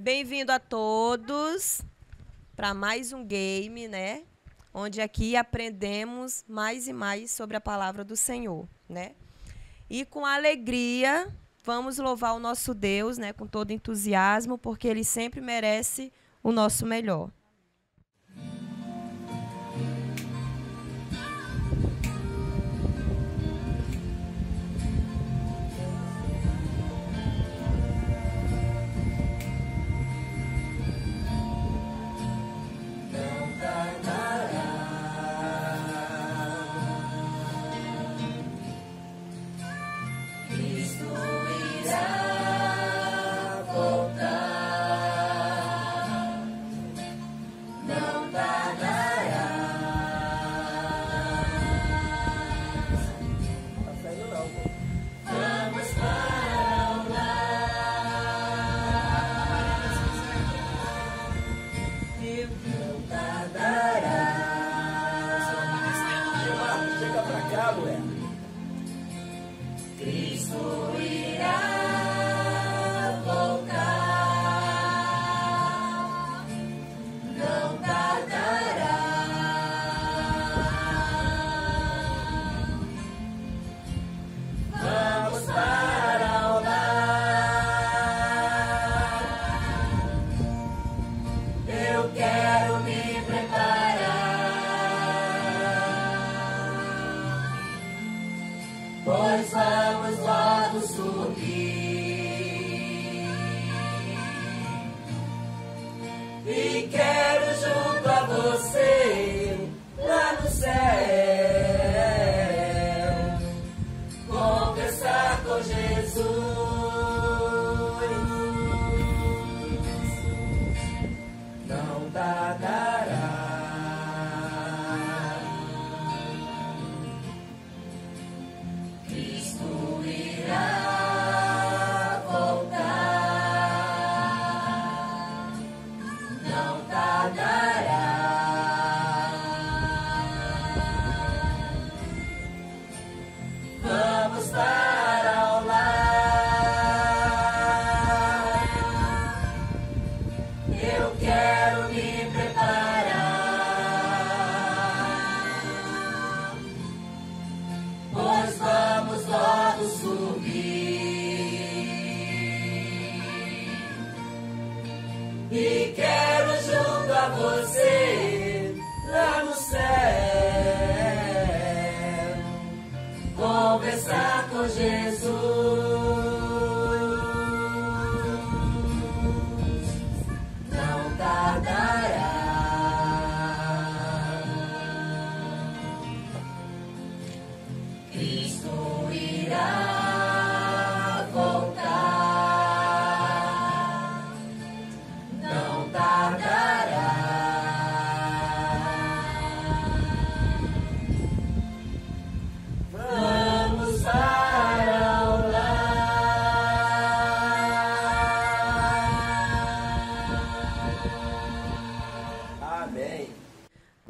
Bem-vindo a todos para mais um game, né? Onde aqui aprendemos mais e mais sobre a palavra do Senhor, né? E com alegria vamos louvar o nosso Deus, né? Com todo entusiasmo, porque Ele sempre merece o nosso melhor.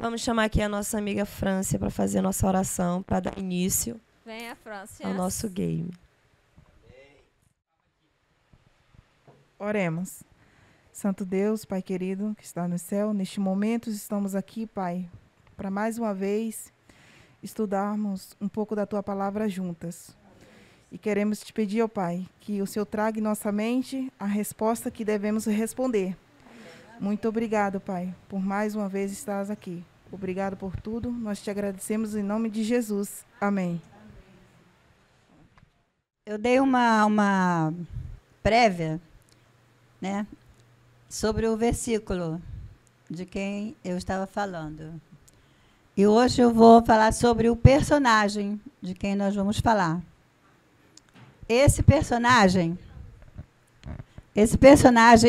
Vamos chamar aqui a nossa amiga Frância para fazer a nossa oração, para dar início ao nosso game. Oremos. Santo Deus, Pai querido, que está no céu, neste momento estamos aqui, Pai, para mais uma vez estudarmos um pouco da Tua palavra juntas. E queremos te pedir, ó Pai, que o Senhor traga em nossa mente a resposta que devemos responder. Muito obrigado, Pai, por mais uma vez estás aqui. Obrigado por tudo. Nós te agradecemos em nome de Jesus. Amém. Eu dei uma prévia, né, sobre o versículo de quem eu estava falando. E hoje eu vou falar sobre o personagem de quem nós vamos falar. Esse personagem,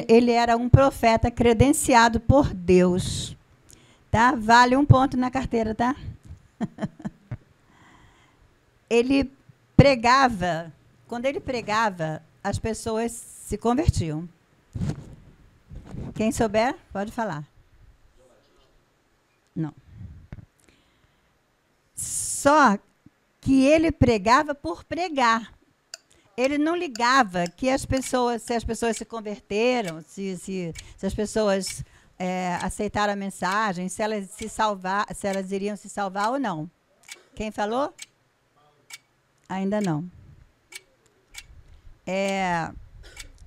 ele era um profeta credenciado por Deus. Tá? Vale um ponto na carteira, tá? Ele pregava, quando ele pregava, as pessoas se convertiam. Quem souber, pode falar. Não. Só que ele pregava por pregar. ele não ligava que as pessoas, se as pessoas se converteram, se as pessoas aceitaram a mensagem, se elas iriam se salvar ou não. Quem falou? Ainda não.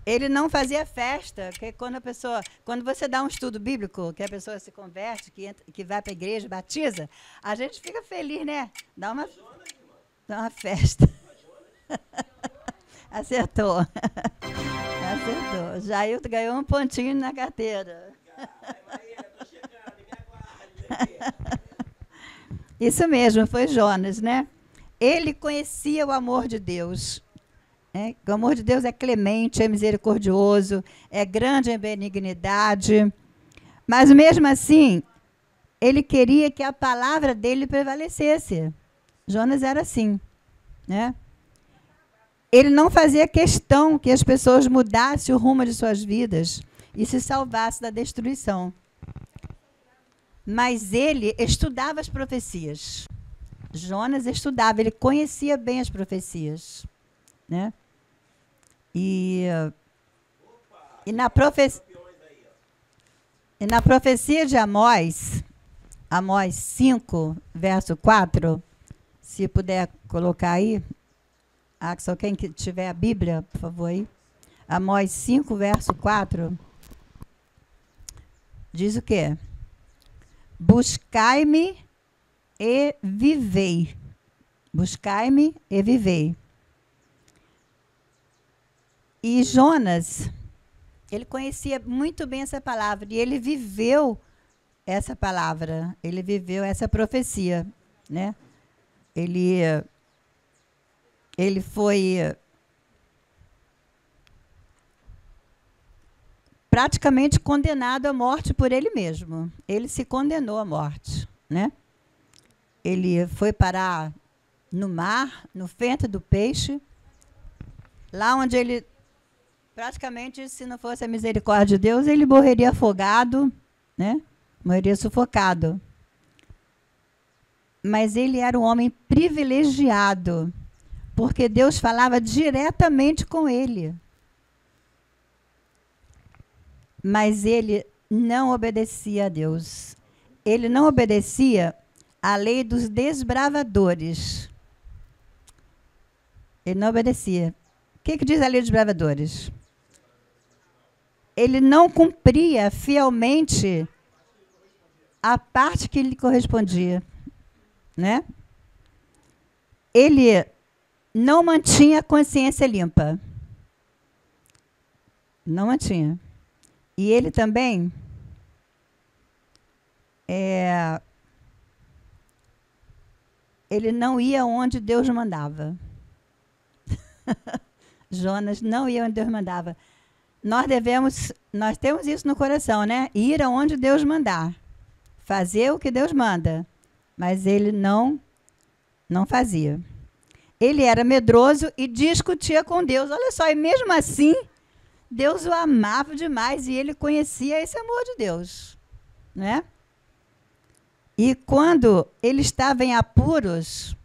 Ele não fazia festa, porque quando você dá um estudo bíblico, que a pessoa se converte, que vai para a igreja, batiza, a gente fica feliz, né? Dá uma festa. Acertou. Acertou. Jailton ganhou um pontinho na carteira. Isso mesmo, foi Jonas, né? Ele conhecia o amor de Deus. O amor de Deus é clemente, é misericordioso, é grande em benignidade. Mas, mesmo assim, ele queria que a palavra dele prevalecesse. Jonas era assim, né? Ele não fazia questão que as pessoas mudassem o rumo de suas vidas e se salvassem da destruição. Mas ele estudava as profecias. Jonas estudava, ele conhecia bem as profecias, né? E na profecia de Amós, Amós 5, verso 4, se puder colocar aí, Axel, quem tiver a Bíblia, por favor, aí. Amós 5, verso 4, diz o quê? Buscai-me e vivei. Buscai-me e vivei. E Jonas, ele conhecia muito bem essa palavra, e ele viveu essa palavra, ele viveu essa profecia, né? Ele foi praticamente condenado à morte por ele mesmo. Ele se condenou à morte, né? Ele foi parar no mar, no ventre do peixe, lá onde ele praticamente, se não fosse a misericórdia de Deus, ele morreria afogado, né? Morreria sufocado. Mas ele era um homem privilegiado, porque Deus falava diretamente com ele. Mas ele não obedecia a Deus. Ele não obedecia à lei dos desbravadores. Ele não obedecia. O que diz a lei dos desbravadores? Ele não cumpria fielmente a parte que lhe correspondia, né? Ele não mantinha a consciência limpa. Não mantinha. E ele também ele não ia onde Deus mandava. Jonas não ia onde Deus mandava. Nós temos isso no coração, né? Ir aonde Deus mandar. Fazer o que Deus manda. Mas ele não fazia. Ele era medroso e discutia com Deus. Olha só, e mesmo assim, Deus o amava demais e ele conhecia esse amor de Deus, né? E quando ele estava em apuros,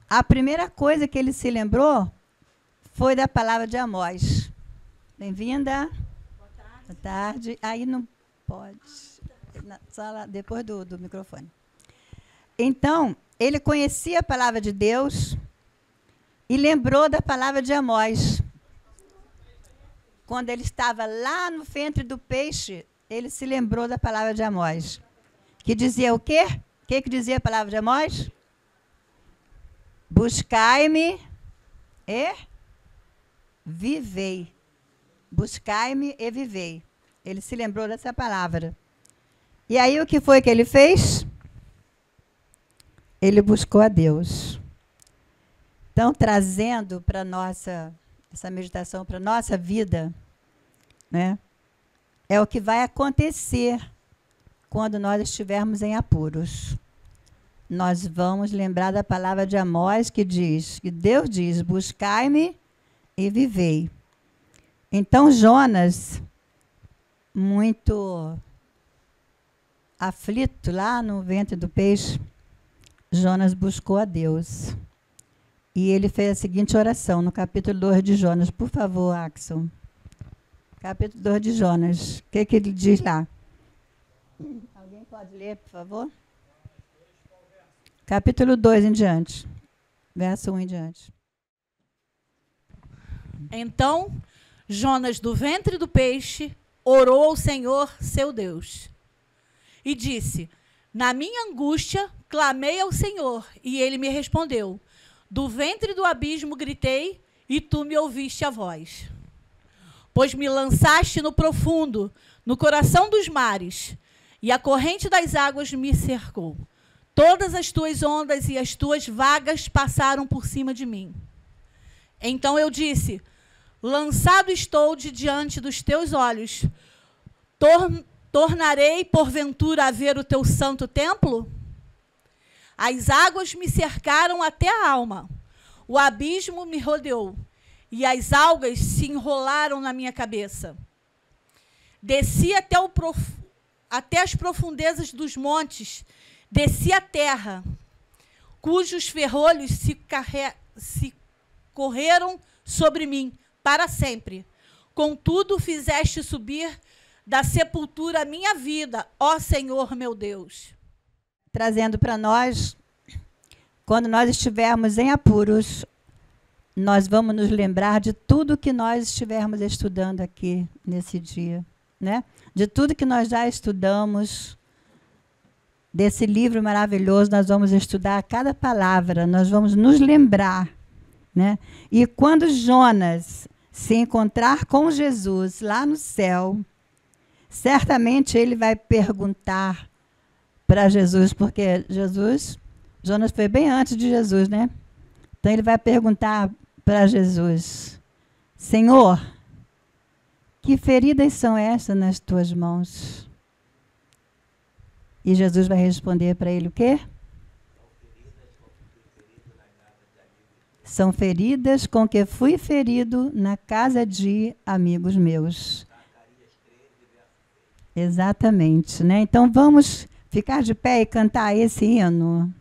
a primeira coisa que ele se lembrou foi da palavra de Amós. Bem-vinda. Boa tarde. Aí não pode. Só lá, depois do microfone. Então, ele conhecia a palavra de Deus e lembrou da palavra de Amós. Quando ele estava lá no ventre do peixe, ele se lembrou da palavra de Amós. Que dizia o quê? O que dizia a palavra de Amós? Buscai-me e vivei. Buscai-me e vivei. Ele se lembrou dessa palavra. E aí o que foi que ele fez? Ele buscou a Deus. Então, trazendo para essa meditação para a nossa vida, né? É o que vai acontecer quando nós estivermos em apuros. Nós vamos lembrar da palavra de Amós que Deus diz, buscai-me e vivei. Então, Jonas, muito aflito lá no ventre do peixe, Jonas buscou a Deus. E ele fez a seguinte oração no capítulo 2 de Jonas. Por favor, Axel. Capítulo 2 de Jonas. O que ele diz lá? Alguém pode ler, por favor? Capítulo 2 em diante. Verso 1 em diante. Então, Jonas, do ventre do peixe, orou ao Senhor, seu Deus, e disse: na minha angústia, clamei ao Senhor, e ele me respondeu. Do ventre do abismo gritei, e tu me ouviste a voz. Pois me lançaste no profundo, no coração dos mares, e a corrente das águas me cercou. Todas as tuas ondas e as tuas vagas passaram por cima de mim. Então eu disse: lançado estou de diante dos teus olhos. Tornarei, porventura, a ver o teu santo templo? As águas me cercaram até a alma. O abismo me rodeou, e as algas se enrolaram na minha cabeça. Desci até as profundezas dos montes, desci à terra, cujos ferrolhos se correram sobre mim para sempre. Contudo, fizeste subir da sepultura a minha vida, ó Senhor meu Deus. Trazendo para nós, quando nós estivermos em apuros, nós vamos nos lembrar de tudo que nós estivermos estudando aqui nesse dia, né? De tudo que nós já estudamos, desse livro maravilhoso, nós vamos estudar cada palavra, nós vamos nos lembrar, né? E quando Jonas se encontrar com Jesus lá no céu, certamente ele vai perguntar para Jesus, porque Jonas foi bem antes de Jesus, né? Então ele vai perguntar para Jesus: Senhor, que feridas são estas nas tuas mãos? E Jesus vai responder para ele o quê? São feridas com que fui ferido na casa de amigos meus. Exatamente, né? Então vamos ficar de pé e cantar esse hino.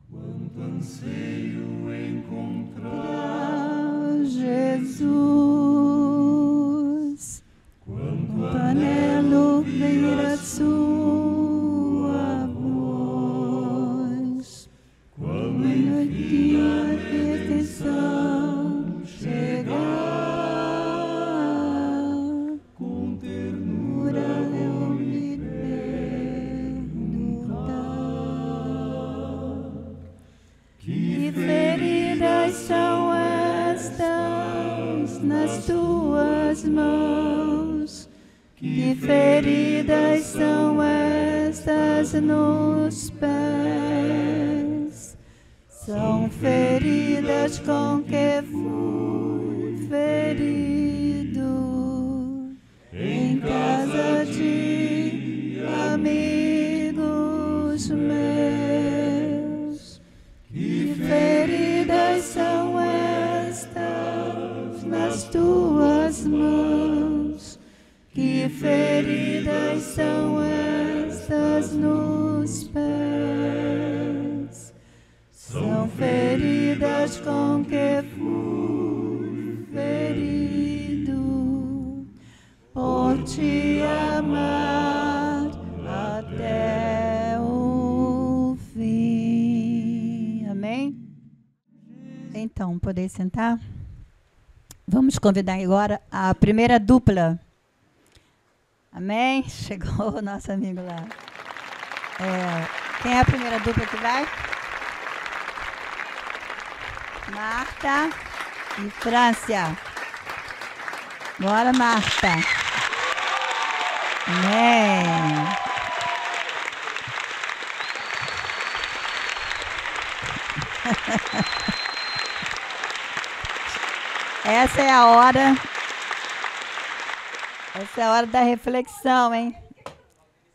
Quanto anseio encontrar Jesus, quanto anelo ouvir a sua voz, quando enfim a redenção chegar, com ternura eu me perguntar. Que feridas são estas nas tuas mãos? Que feridas são estas nos pés? São feridas com que fui ferido em casa de amigos meus. Que feridas são estas nas tuas mãos? Que feridas são estas nos pés? São feridas com que fui ferido por te amar até o fim. Amém? Então, poder sentar? Vamos convidar agora a primeira dupla. Amém? Chegou o nosso amigo lá. Quem é a primeira dupla que vai? Marta e Frância. Bora, Marta. Amém. Essa é a hora. Essa é a hora da reflexão, hein?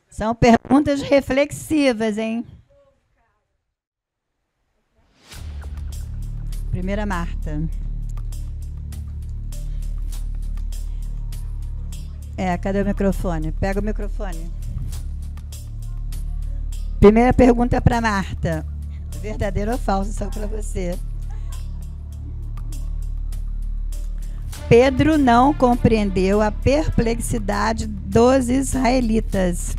São perguntas reflexivas, hein? Primeira, Marta. Cadê o microfone? Pega o microfone. Primeira pergunta para Marta. Verdadeiro ou falso, só para você. Pedro não compreendeu a perplexidade dos israelitas.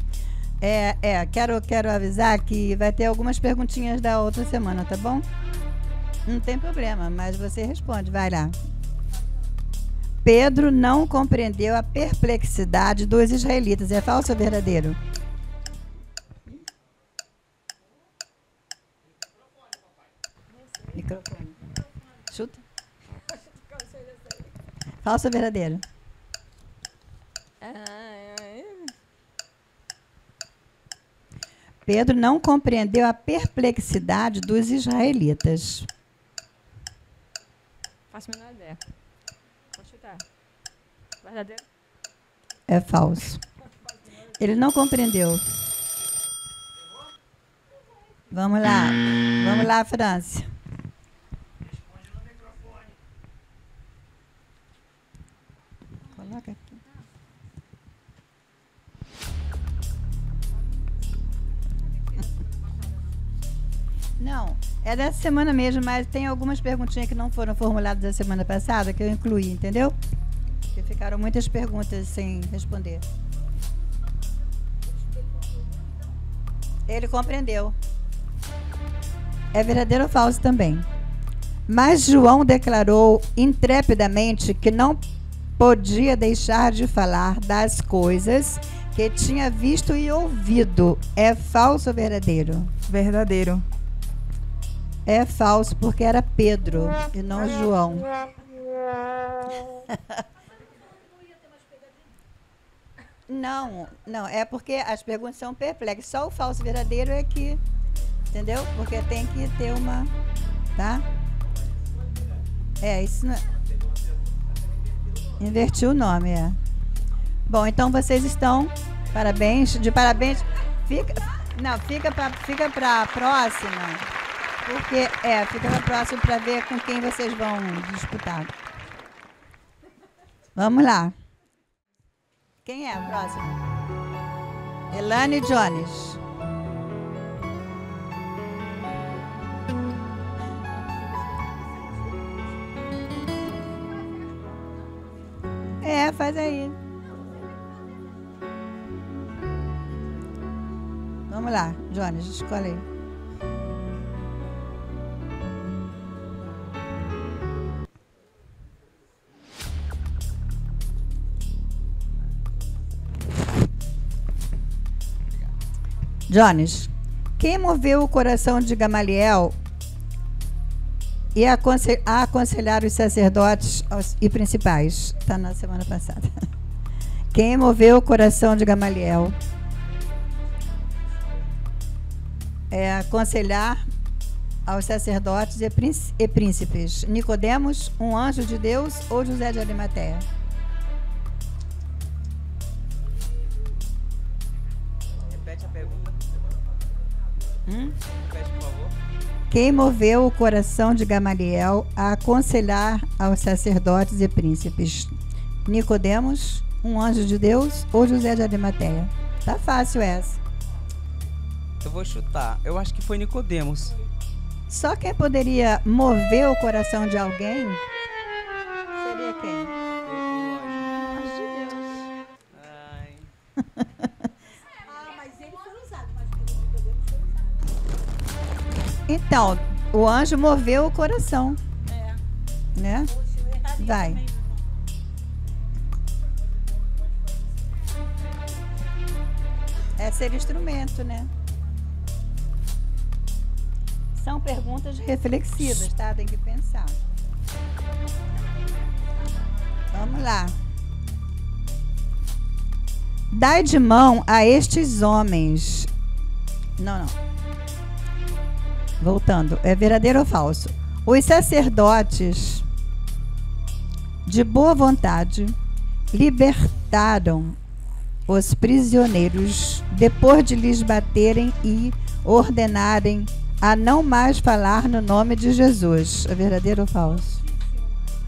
Quero avisar que vai ter algumas perguntinhas da outra semana, tá bom? Não tem problema, mas você responde, vai lá. Pedro não compreendeu a perplexidade dos israelitas. É falso ou verdadeiro? Microfone. Chuta. Falso ou verdadeiro? Pedro não compreendeu a perplexidade dos israelitas. Faço a menor ideia. Vou chutar. Verdadeiro? É falso. Ele não compreendeu. Vamos lá. Vamos lá, França. Coloca aqui. Não, é dessa semana mesmo, mas tem algumas perguntinhas que não foram formuladas da semana passada que eu incluí, entendeu? Porque ficaram muitas perguntas sem responder. Ele compreendeu. É verdadeiro ou falso também? Mas João declarou intrepidamente que não podia deixar de falar das coisas que tinha visto e ouvido. É falso ou verdadeiro? Verdadeiro. É falso, porque era Pedro e não João. Não, é porque as perguntas são perplexas. Só o falso e verdadeiro é que, entendeu? Porque tem que ter uma, tá? Isso não é. Invertiu o nome, Bom, então vocês estão, parabéns, de parabéns. Fica para a próxima. Porque, fica para a próxima para ver com quem vocês vão disputar. Vamos lá. Quem é a próxima? Elane Jones. Faz aí. Vamos lá, Jones, escolhe aí. Jones, quem moveu o coração de Gamaliel e a aconselhar os sacerdotes e principais? Está na semana passada. Quem moveu o coração de Gamaliel aconselhar aos sacerdotes e príncipes? Nicodemos, um anjo de Deus, ou José de Arimateia? Repete a pergunta. Repete, por favor. Quem moveu o coração de Gamaliel a aconselhar aos sacerdotes e príncipes? Nicodemos, um anjo de Deus, ou José de Arimateia? Tá fácil essa. Eu vou chutar. Eu acho que foi Nicodemos. Só quem poderia mover o coração de alguém seria quem? Anjo de Deus. Ai. Mas ele foi usado, mas o Nicodemos foi usado. Então, o anjo moveu o coração. Né? Vai. É ser instrumento, né? São perguntas reflexivas, tá? Tem que pensar. Vamos lá. Dai de mão a estes homens. Não. Voltando. É verdadeiro ou falso? Os sacerdotes, de boa vontade, libertaram os prisioneiros depois de lhes baterem e ordenarem a não mais falar no nome de Jesus. É verdadeiro ou falso?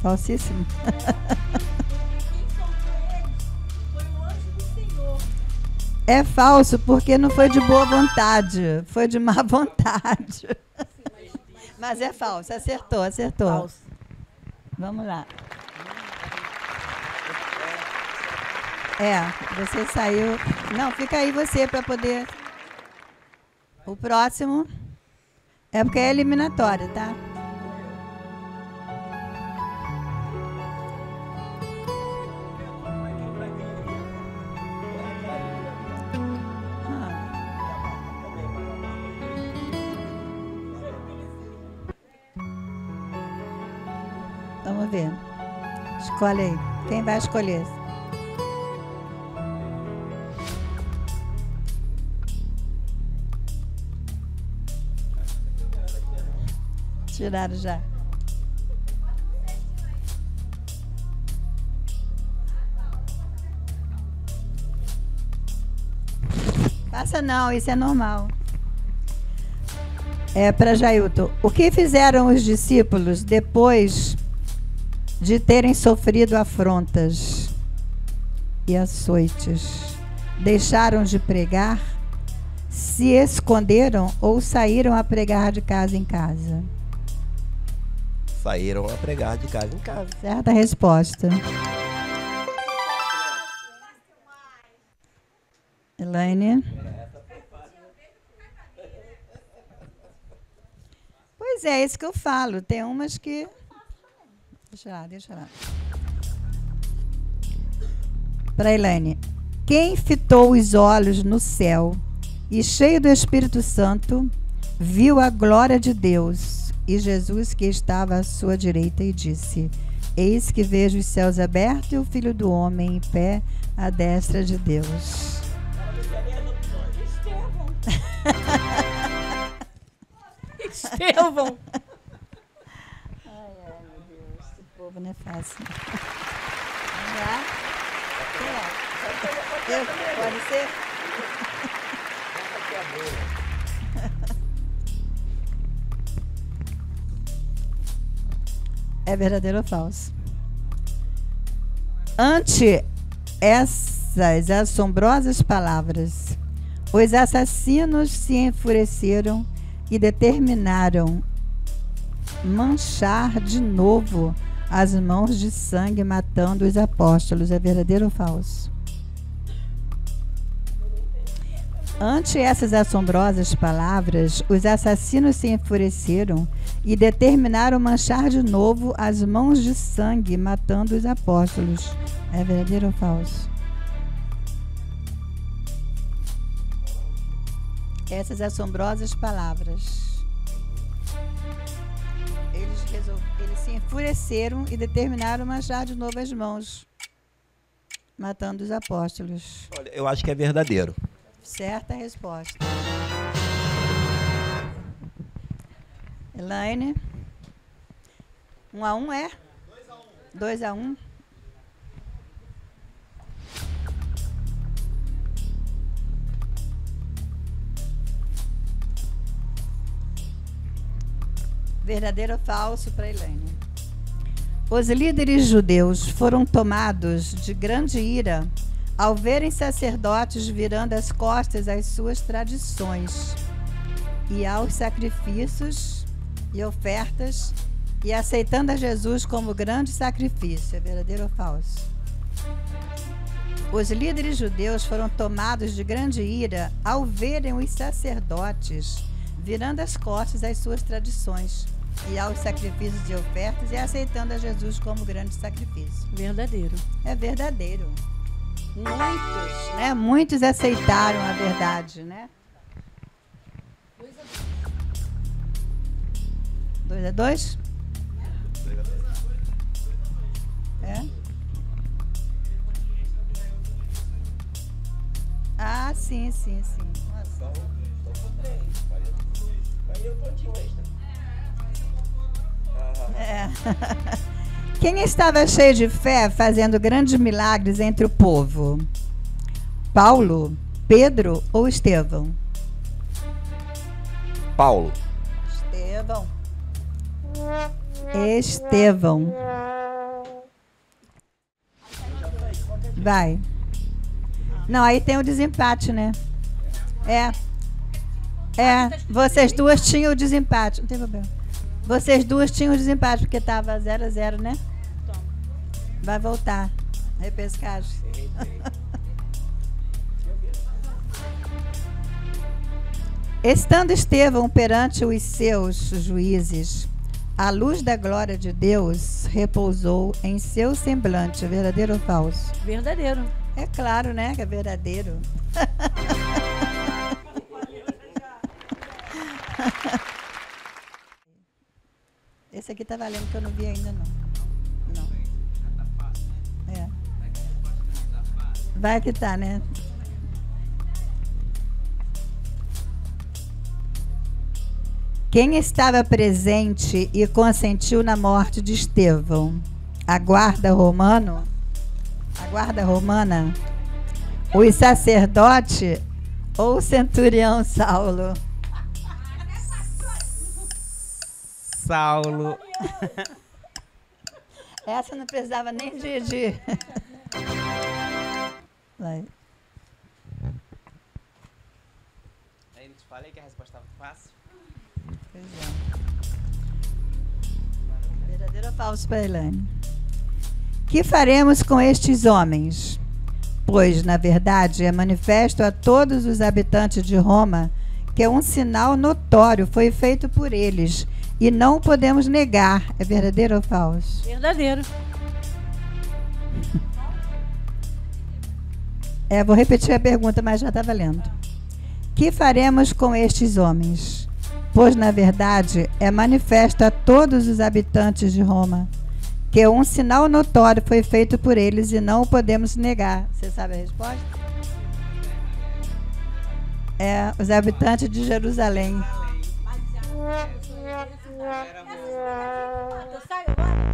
Falsíssimo. Quem soltou eles foi o anjo do Senhor. É falso porque não foi de boa vontade, foi de má vontade. Mas é falso. Acertou. Falso. Vamos lá. Você saiu. Não, fica aí você para poder. O próximo é porque é eliminatório, tá? Vamos ver. Escolhe aí. Quem vai escolher? Tiraram já. Passa não, isso é normal. É para Jailton. O que fizeram os discípulos depois de terem sofrido afrontas e açoites? Deixaram de pregar? Se esconderam ou saíram a pregar de casa em casa? Saíram a pregar de casa em casa. Certa resposta. Elaine. Pois é, isso que eu falo. Tem umas que... Deixa lá. Para Elaine. Quem fitou os olhos no céu e, cheio do Espírito Santo, viu a glória de Deus e Jesus que estava à sua direita e disse: Eis que vejo os céus abertos e o Filho do Homem em pé à destra de Deus. Estevão. Ai, meu Deus, esse povo não é fácil. Vamos lá. Pode ser? É verdadeiro ou falso? Ante essas assombrosas palavras, os assassinos se enfureceram e determinaram manchar de novo as mãos de sangue, matando os apóstolos. É verdadeiro ou falso? Ante essas assombrosas palavras, os assassinos se enfureceram e determinaram manchar de novo as mãos de sangue, matando os apóstolos. É verdadeiro ou falso? Essas assombrosas palavras. Eles se enfureceram e determinaram manchar de novo as mãos, matando os apóstolos. Olha, eu acho que é verdadeiro. Certa resposta. Elaine. 1-1 é? 2-1. Verdadeiro ou falso para Elaine? Os líderes judeus foram tomados de grande ira ao verem sacerdotes virando as costas às suas tradições e aos sacrifícios e ofertas e aceitando a Jesus como grande sacrifício. É verdadeiro ou falso? Os líderes judeus foram tomados de grande ira ao verem os sacerdotes virando as costas às suas tradições e aos sacrifícios e ofertas e aceitando a Jesus como grande sacrifício. Verdadeiro. É verdadeiro. Muitos, né? Muitos aceitaram a verdade, né? 2-2? É? Ah, sim. Nossa. É. Quem estava cheio de fé, fazendo grandes milagres entre o povo? Paulo, Pedro ou Estevão? Paulo. Estevão. Vai. Não, aí tem o desempate, né? Vocês duas tinham o desempate. Não tem problema. Vocês duas tinham o desempate, porque estava 0-0, né? Vai voltar. Repescagem. Estando Estevão perante os seus juízes, a luz da glória de Deus repousou em seu semblante. Verdadeiro ou falso? Verdadeiro. É claro, né, que é verdadeiro. Esse aqui tá valendo, que eu não vi ainda, não. Não. É. Vai que tá, né? Quem estava presente e consentiu na morte de Estevão? A guarda romana? Os sacerdotes ou o centurião Saulo? Saulo. Essa não precisava nem de... Vai. Aí eu te falei que a resposta estava fácil. Pois é. Verdadeiro ou falso para Elaine? Que faremos com estes homens? Pois, na verdade, é manifesto a todos os habitantes de Roma que um sinal notório foi feito por eles e não podemos negar. É verdadeiro ou falso? Verdadeiro. Vou repetir a pergunta, mas já está valendo. Que faremos com estes homens? Pois, na verdade, é manifesto a todos os habitantes de Roma que um sinal notório foi feito por eles e não o podemos negar. Você sabe a resposta? É, os habitantes de Jerusalém.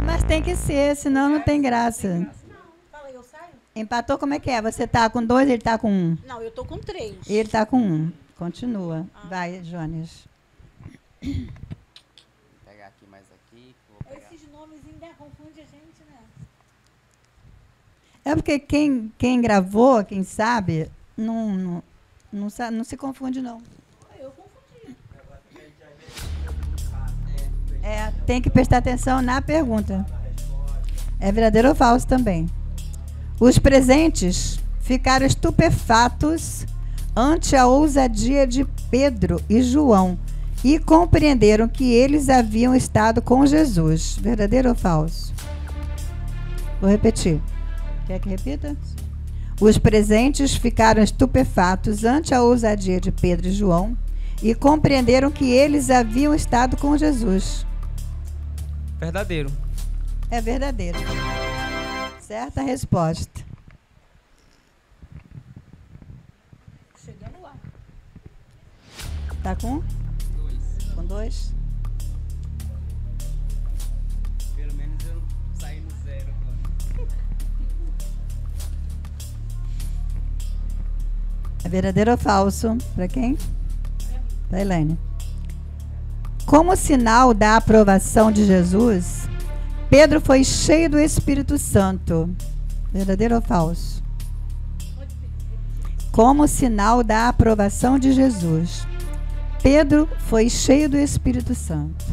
Mas tem que ser, senão não tem graça. Empatou, como é que é? Você tá com 2, ele tá com 1. Não, eu tô com 3. Ele tá com 1. Continua. Vai, Jones. Vou pegar aqui mais aqui. Vou pegar. Esses nomes ainda confundem a gente, né? É porque quem gravou, quem sabe, não se confunde, não. Eu confundi. Tem que prestar atenção na pergunta. É verdadeiro ou falso também? Os presentes ficaram estupefatos ante a ousadia de Pedro e João e compreenderam que eles haviam estado com Jesus. Verdadeiro ou falso? Vou repetir. Quer que repita? Os presentes ficaram estupefatos ante a ousadia de Pedro e João e compreenderam que eles haviam estado com Jesus. Verdadeiro. É verdadeiro. Certa resposta. Chegando lá. Tá com? 2. Com 2? Pelo menos eu saí no 0 agora. É verdadeiro ou falso? Para quem? Para Elaine. Como sinal da aprovação de Jesus, Pedro foi cheio do Espírito Santo. Verdadeiro ou falso? Como sinal da aprovação de Jesus, Pedro foi cheio do Espírito Santo.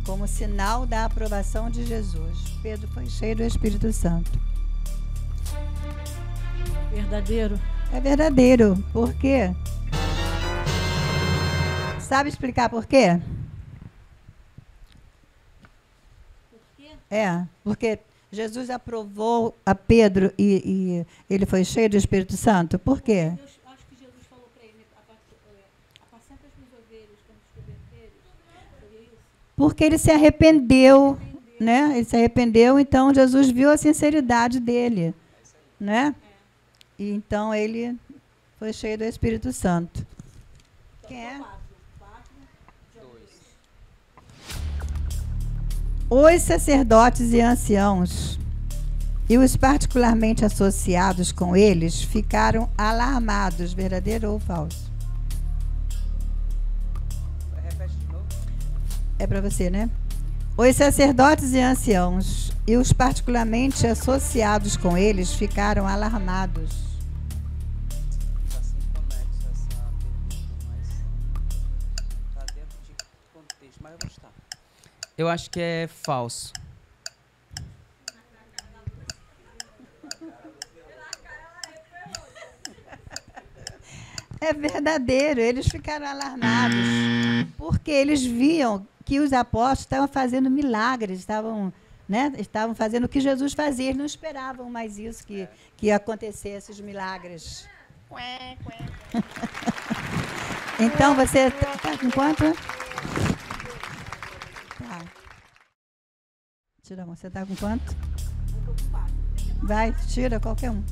Como sinal da aprovação de Jesus, Pedro foi cheio do Espírito Santo. Verdadeiro. É verdadeiro. Por quê? Sabe explicar por quê? Porque Jesus aprovou a Pedro e ele foi cheio do Espírito Santo. Por quê? Deus, acho que Jesus falou para ele, apacenta as minhas ovelhas quando estiver deles. Seria isso? Porque ele se arrependeu, né? Ele se arrependeu, então Jesus viu a sinceridade dele, né? E então ele foi cheio do Espírito Santo. Quem é? 2. Os sacerdotes e anciãos e os particularmente associados com eles ficaram alarmados. Verdadeiro ou falso? Repete de novo. É para você, né? Os sacerdotes e anciãos e os particularmente associados com eles ficaram alarmados. Tá sem conexo essa pergunta, mas... texto, mas eu vou chutar. Eu acho que é falso. É verdadeiro. Eles ficaram alarmados, porque eles viam que os apóstolos estavam fazendo milagres, estavam fazendo o que Jesus fazia. Eles não esperavam mais isso, que acontecesse os milagres. Então, você está com quanto? Tá. Tira um. Você está com quanto? Vai, tira qualquer um.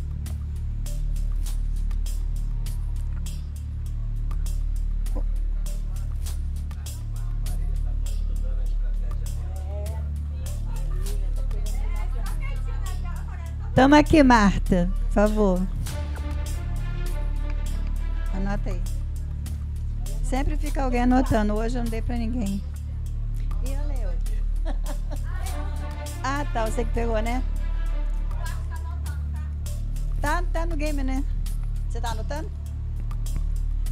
Toma aqui, Marta, por favor. Anota aí. Sempre fica alguém anotando. Hoje eu não dei para ninguém. E eu leio. Ah, tá. Você que pegou, né? Tá no game, né? Você tá anotando?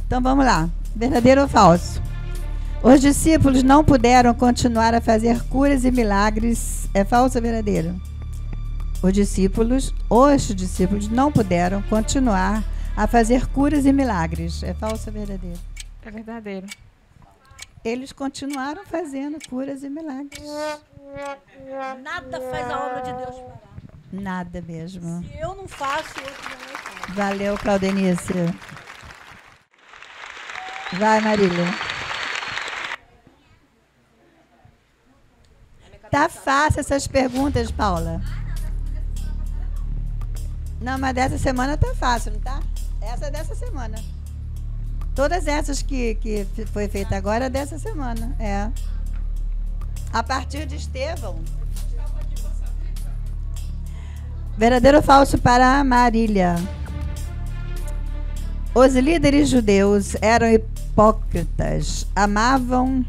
Então vamos lá. Verdadeiro ou falso? Os discípulos não puderam continuar a fazer curas e milagres. É falso ou verdadeiro? Os discípulos não puderam continuar a fazer curas e milagres. É falso ou verdadeiro? É verdadeiro. Eles continuaram fazendo curas e milagres. Nada faz a obra de Deus parar. Nada mesmo. Se eu não faço, outro não faz. Valeu, Claudenice. Vai, Marília. Tá fácil essas perguntas, Paula. Não, mas dessa semana tá fácil, não tá? Essa é dessa semana. Todas essas que foi feita agora é dessa semana. É. A partir de Estevão. Verdadeiro ou falso para Marília? Os líderes judeus eram hipócritas. Amavam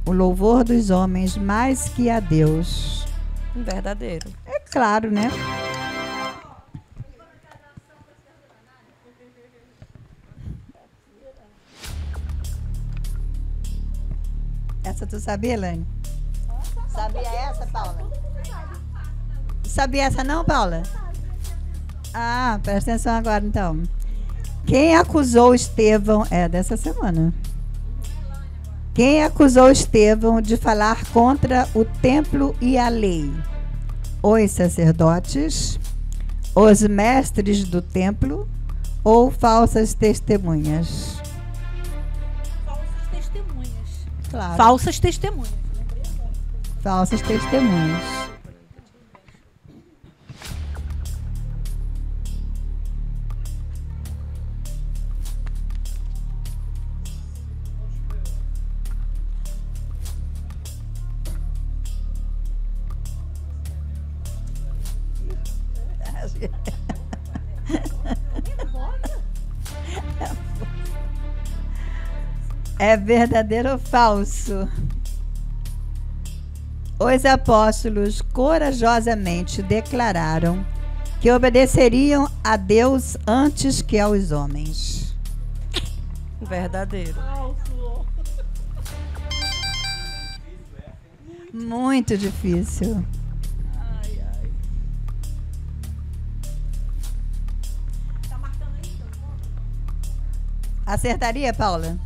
o louvor dos homens mais que a Deus. Verdadeiro. É claro, né? Essa tu sabia, Elaine? Sabia essa, Paula? Sabia essa não, Paula? Ah, presta atenção agora, então. Quem acusou Estevão... É dessa semana. Quem acusou Estevão de falar contra o templo e a lei? Os sacerdotes, os mestres do templo ou falsas testemunhas? Falsas testemunhas. Claro. Falsas testemunhas. Falsas testemunhas. É verdadeiro ou falso? Os apóstolos corajosamente declararam que obedeceriam a Deus antes que aos homens. Verdadeiro. Muito difícil. Acertaria, Paula?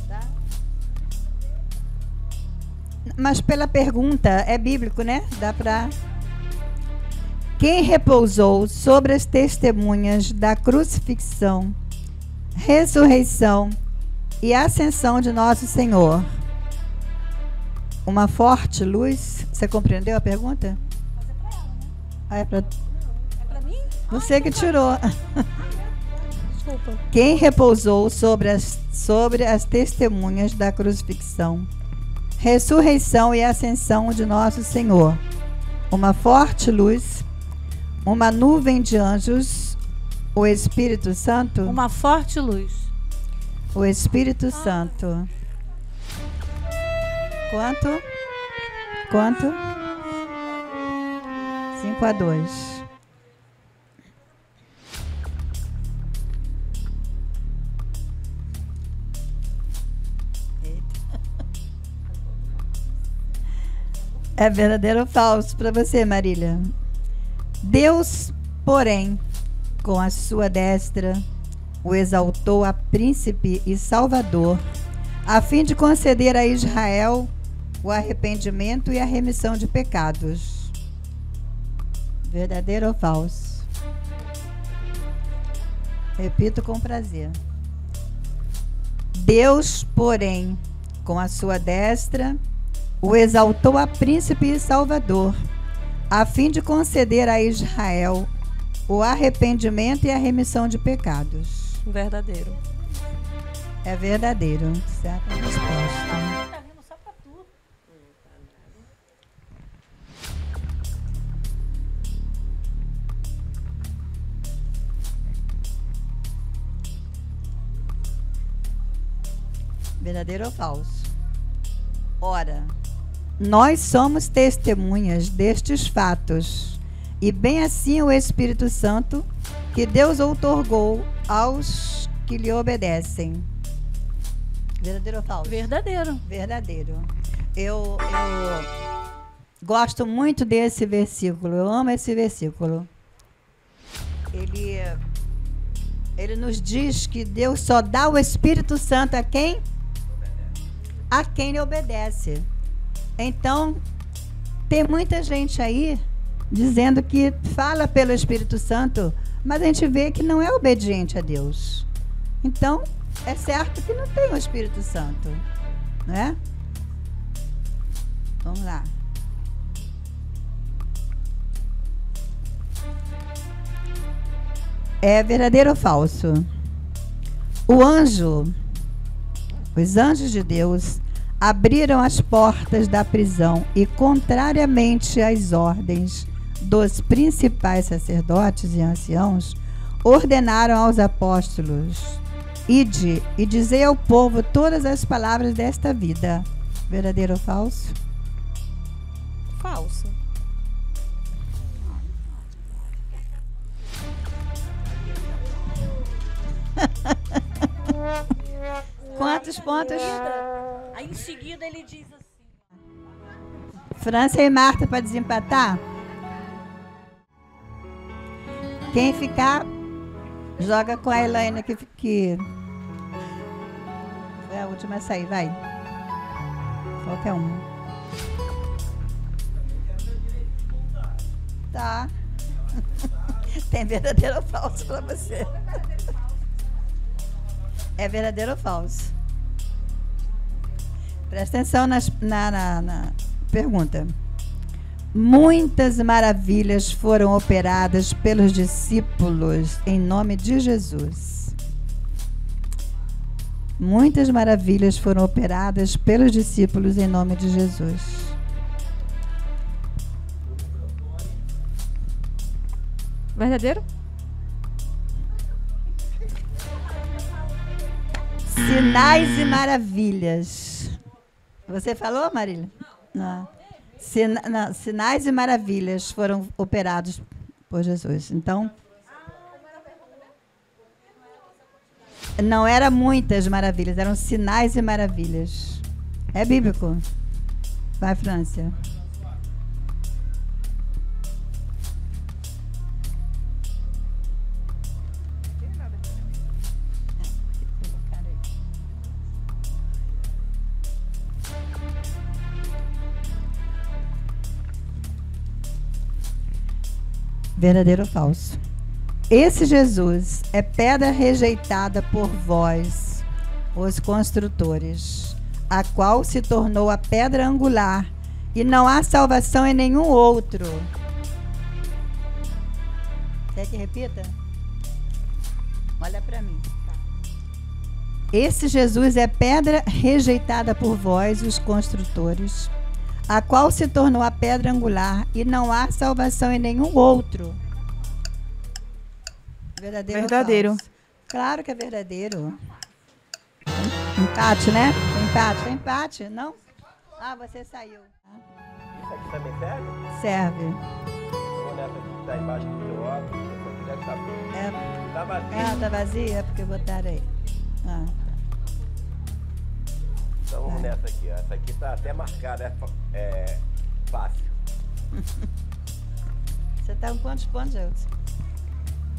Tá. Mas pela pergunta, é bíblico, né? Dá para... Quem repousou sobre as testemunhas da crucifixão, ressurreição e ascensão de nosso Senhor? Uma forte luz. Você compreendeu a pergunta? Ah, é para... Você que tirou. Desculpa. Quem repousou sobre as testemunhas da crucifixão, ressurreição e ascensão de nosso Senhor? Uma forte luz, uma nuvem de anjos, o Espírito Santo? Uma forte luz. O Espírito Santo. Quanto? 5-2. É verdadeiro ou falso para você, Marília? Deus, porém, com a sua destra, o exaltou a príncipe e salvador, a fim de conceder a Israel o arrependimento e a remissão de pecados. Verdadeiro ou falso? Repito com prazer. Deus, porém, com a sua destra, o exaltou a príncipe e salvador, a fim de conceder a Israel o arrependimento e a remissão de pecados. Verdadeiro. É verdadeiro. Certa resposta. Tá rindo só pra tu. Verdadeiro ou falso? Ora, nós somos testemunhas destes fatos, e bem assim o Espírito Santo, que Deus outorgou aos que lhe obedecem. Verdadeiro ou falso? Verdadeiro. Verdadeiro. Eu gosto muito desse versículo, eu amo esse versículo. Ele nos diz que Deus só dá o Espírito Santo a quem? A quem lhe obedece. Então, tem muita gente aí dizendo que fala pelo Espírito Santo, mas a gente vê que não é obediente a Deus. Então, é certo que não tem o Espírito Santo, né? Vamos lá. É verdadeiro ou falso? Os anjos de Deus abriram as portas da prisão e, contrariamente às ordens dos principais sacerdotes e anciãos, ordenaram aos apóstolos: ide e dizei ao povo todas as palavras desta vida. Verdadeiro ou falso? Falso. Quantos pontos? Aí em seguida ele diz assim. França e Marta para desempatar? Quem ficar, joga com a Elaine que é a última a sair, vai. Qualquer uma. Tá. Tem verdadeiro ou falso para você? É verdadeiro ou falso? Presta atenção na pergunta. Muitas maravilhas foram operadas pelos discípulos em nome de Jesus. Muitas maravilhas foram operadas pelos discípulos em nome de Jesus. Verdadeiro? Sinais e maravilhas. Você falou, Marília? Não. Sinais e maravilhas foram operados por Jesus. Então, não eram muitas maravilhas, eram sinais e maravilhas. É bíblico. Vai, França. Verdadeiro ou falso? Esse Jesus é pedra rejeitada por vós, os construtores, a qual se tornou a pedra angular, e não há salvação em nenhum outro. Quer que repita? Olha para mim. Esse Jesus é pedra rejeitada por vós, os construtores, a qual se tornou a pedra angular, e não há salvação em nenhum outro. Verdadeiro. Verdadeiro. Ou falso? Claro que é verdadeiro. Empate, né? Empate. Empate, não? Ah, você saiu. Isso aqui também serve? Serve. Eu vou nessa aqui que tá embaixo do teu óculos. Se eu quiser saber. Tá vazio. Tá vazia? Porque botaram aí. Ah. Então vamos nessa aqui, ó. Essa aqui tá até marcada. Fácil. Você está com quantos pontos, Gelson?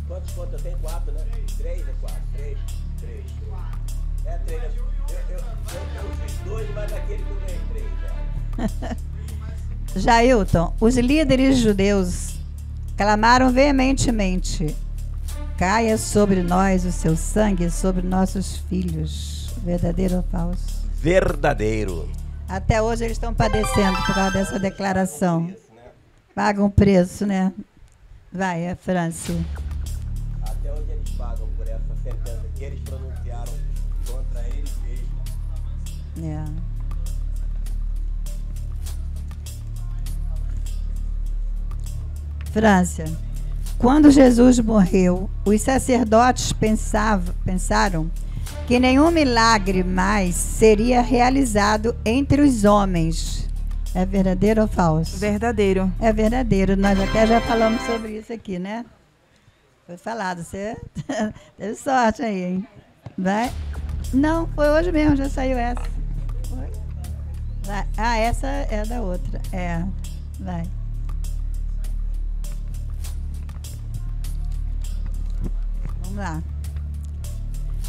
Quantos pontos eu tenho? 4, né? 3 ou 4? 3. É 3. Eu fiz 2, mas aquele que eu ganhei 3. Né? Jailton, os líderes judeus clamaram veementemente: caia sobre nós o seu sangue, sobre nossos filhos. Verdadeiro ou falso? Verdadeiro. Até hoje eles estão padecendo por causa dessa declaração. Pagam o preço, né? Vai, é Franci. Até onde eles pagam por essa sentença que eles pronunciaram contra eles mesmos. É. França. Quando Jesus morreu, os sacerdotes pensaram que nenhum milagre mais seria realizado entre os homens. É verdadeiro ou falso? Verdadeiro. É verdadeiro. Nós até já falamos sobre isso aqui, né? Foi falado. Você teve sorte aí, hein? Vai? Não, foi hoje mesmo, já saiu essa. Foi? Vai. Ah, essa é da outra. É. Vai. Vamos lá.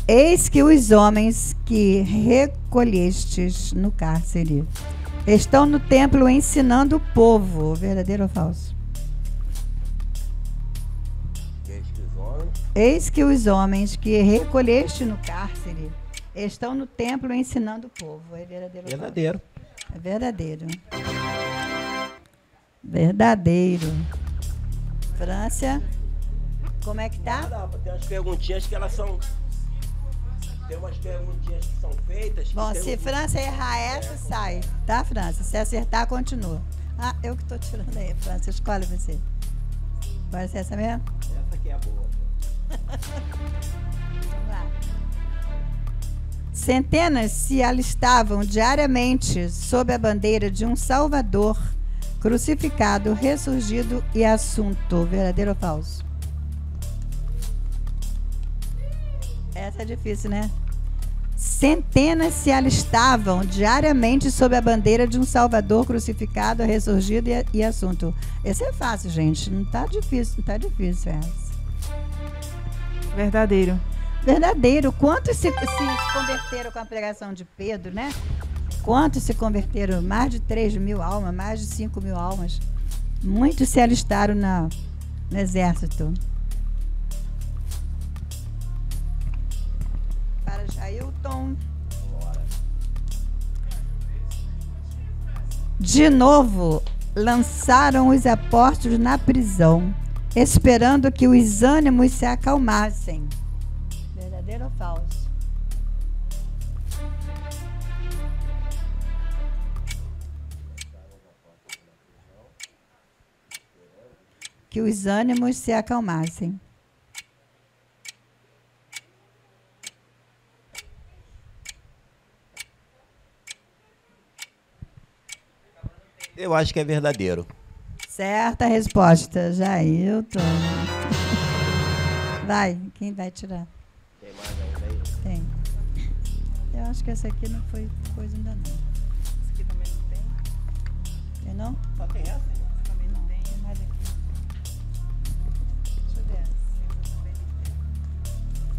Eis que os homens que recolhestes no cárcere estão no templo ensinando o povo. Verdadeiro ou falso? Eis que os homens que recolheste no cárcere estão no templo ensinando o povo. É verdadeiro ou falso? Verdadeiro. É verdadeiro. Verdadeiro. França, como é que tá? Não, tem umas perguntinhas que elas são... Tem umas perguntinhas que são feitas... Bom, se França errar essa, sai. Tá, França? Se acertar, continua. Ah, eu que estou tirando aí, França. Escolhe você. Pode ser essa mesmo? Essa aqui é a boa. Vamos lá. Centenas se alistavam diariamente sob a bandeira de um Salvador crucificado, ressurgido e assunto. Verdadeiro ou falso? Essa é difícil, né? Centenas se alistavam diariamente sob a bandeira de um Salvador crucificado, ressurgido e assunto. Esse é fácil, gente. Não tá difícil, não tá difícil essa. Verdadeiro. Verdadeiro. Quantos se converteram com a pregação de Pedro, né? Quantos se converteram? Mais de 3.000 almas, mais de 5.000 almas. Muitos se alistaram no exército. Para Jailton. De novo, lançaram os apóstolos na prisão, esperando que os ânimos se acalmassem. Verdadeiro ou falso? Que os ânimos se acalmassem. Eu acho que é verdadeiro. Certa resposta, Jailton. Vai, quem vai tirar? Tem mais ainda aí? Tem. Eu acho que essa aqui não foi coisa ainda não. Esse aqui também não tem. Tem não? Só tem essa? Também não tem. Tem mais aqui. Deixa eu ver.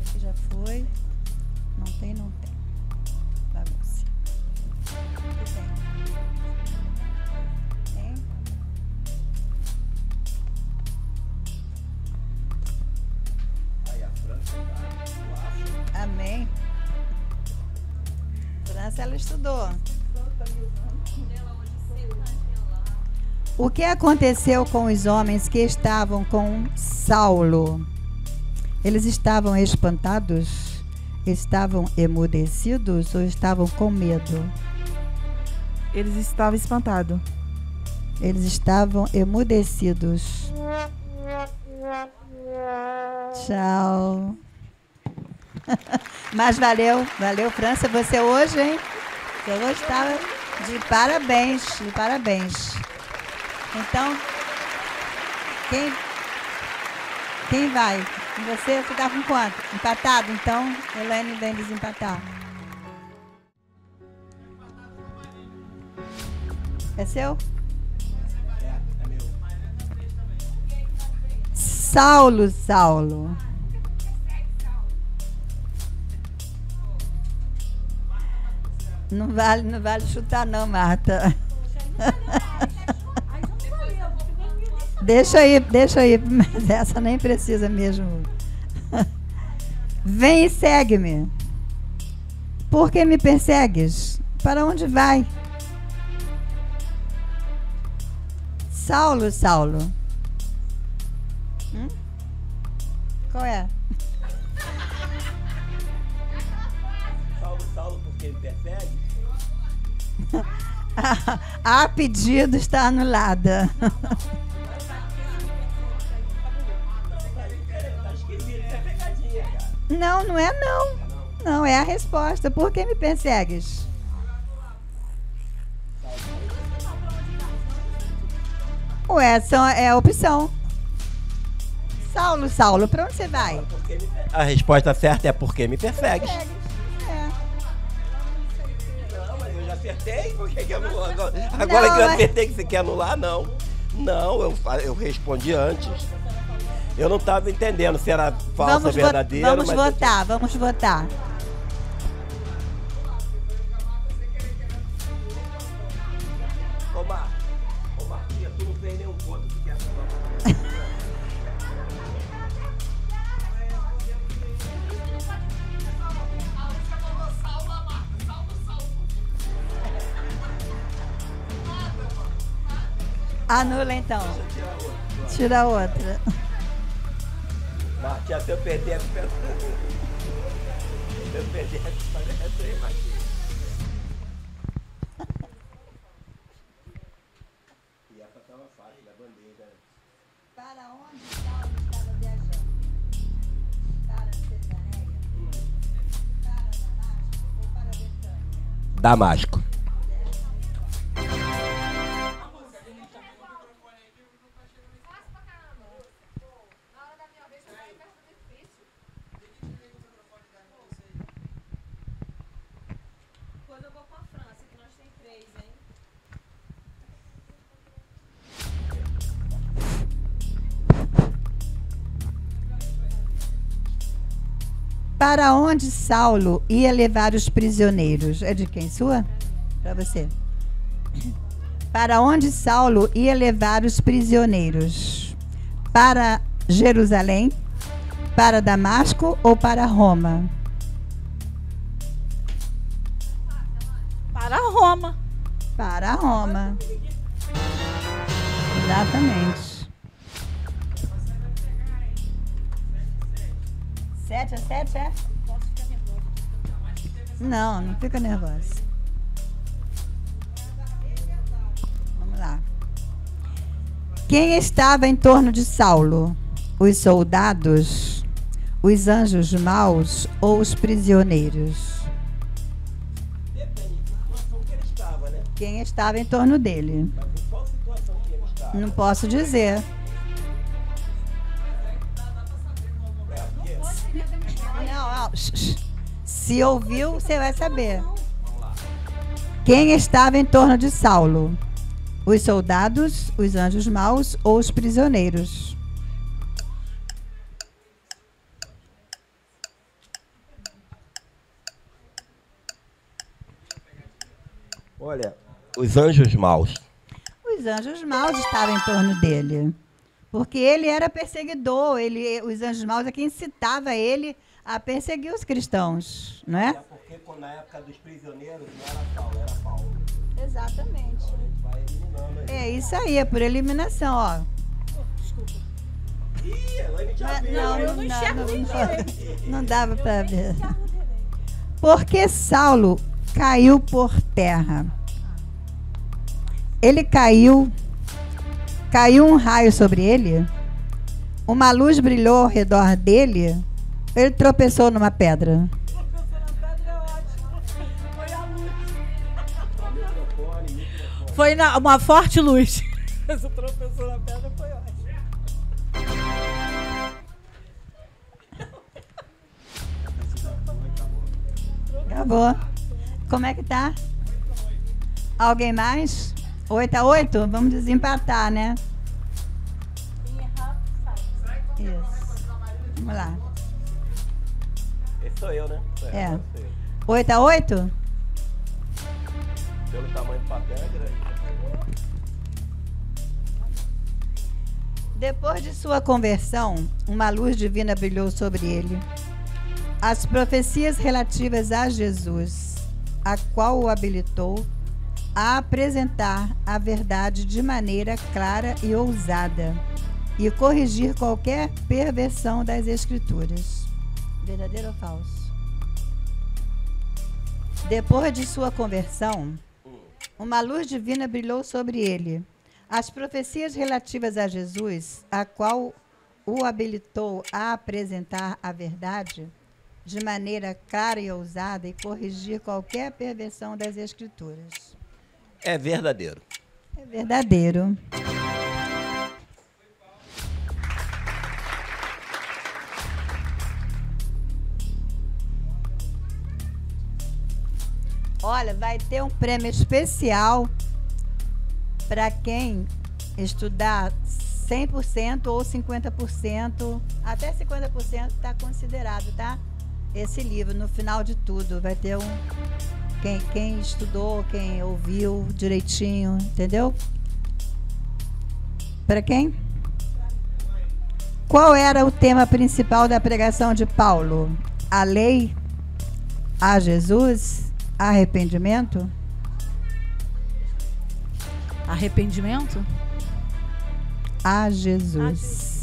Essa aqui já foi. Não tem, não tem. Bagunça. Aqui tem. Tem? Aí a França tá. Amém. França, ela estudou. O que aconteceu com os homens que estavam com Saulo? Eles estavam espantados? Estavam emudecidos ou estavam com medo? Eles estavam espantados. Eles estavam emudecidos. Tchau. Mas valeu, França. Você hoje, hein? Você hoje estava de parabéns, de parabéns. Então, quem vai? Você está com quanto? Empatado? Então, Elaine vem desempatar. É seu? Saulo, Saulo. Não vale chutar não, Marta. Deixa aí, mas essa nem precisa mesmo. Vem e segue-me. Por que me persegues? Para onde vai? Saulo, Saulo. Qual é? Saulo, por que me persegue? A pedido está anulada. Tá esquisito, isso é pegadinha, cara. Não, não é não. Não, é a resposta. Por que me persegues? Ué, é a opção. Saulo, Saulo, pra onde você vai? A resposta certa é porque me persegue. É. Não, mas eu já acertei. Por que eu não... Agora Não, que eu mas- acertei que você quer anular, não. Não, eu respondi antes. Eu não estava entendendo se era falsa ou verdadeira. Vamos votar. Ô, Marquinhos, tu não fez nenhum ponto que quer falar. Anula então. Tira outra. Marquinhos, se eu perder, se eu perder, fazer essa aí, Marquinhos. E essa tava fácil, da bandeja. Para onde Saulo estava viajando? Para Cesareia? Para Damasco ou para Betânia? Damasco. Depois eu vou com a França, que nós tem 3, hein? Para onde Saulo ia levar os prisioneiros? É de quem? Sua? Para você. Para onde Saulo ia levar os prisioneiros? Para Jerusalém? Para Damasco ou para Roma? Para Roma. Para Roma. Exatamente. 7-7, é? Não fica nervosa. Vamos lá. Quem estava em torno de Saulo? Os soldados, os anjos maus ou os prisioneiros? Depende da situação que ele estava, né? Quem estava em torno dele? Mas em qual situação que ele estava? Não posso dizer. Não. Se ouviu, você vai saber. Quem estava em torno de Saulo? Os soldados, os anjos maus ou os prisioneiros? Olha, os anjos maus. Os anjos maus estavam em torno dele. Porque ele era perseguidor. Os anjos maus é quem incitava ele a perseguir os cristãos, não é? Porque na época dos prisioneiros não era Saulo, era Paulo. Exatamente. A gente vai eliminando aí. É isso aí, é por eliminação, ó. Ih, Elaine já viu. Não dava para ver. Porque Saulo caiu por terra. Ele caiu um raio sobre ele, uma luz brilhou ao redor dele, ele tropeçou numa pedra. Foi uma forte luz. Essa tropeçou na pedra foi ótimo. Acabou. Como é que tá? Alguém mais? 8-8? Vamos desempatar, né? Vamos lá. Esse sou eu, né? É. Sou eu. 8 a 8? Pelo tamanho do papel é grande. Depois de sua conversão, uma luz divina brilhou sobre ele. As profecias relativas a Jesus, a qual o habilitou a apresentar a verdade de maneira clara e ousada e corrigir qualquer perversão das Escrituras. Verdadeiro ou falso? Depois de sua conversão, uma luz divina brilhou sobre ele. As profecias relativas a Jesus, a qual o habilitou a apresentar a verdade de maneira clara e ousada e corrigir qualquer perversão das Escrituras. É verdadeiro. É verdadeiro. Olha, vai ter um prêmio especial para quem estudar 100% ou 50%, até 50% está considerado, tá? Esse livro, no final de tudo, vai ter um... Quem estudou, quem ouviu direitinho, entendeu? Para quem? Qual era o tema principal da pregação de Paulo? A lei? A Jesus? Arrependimento? Arrependimento? A Jesus.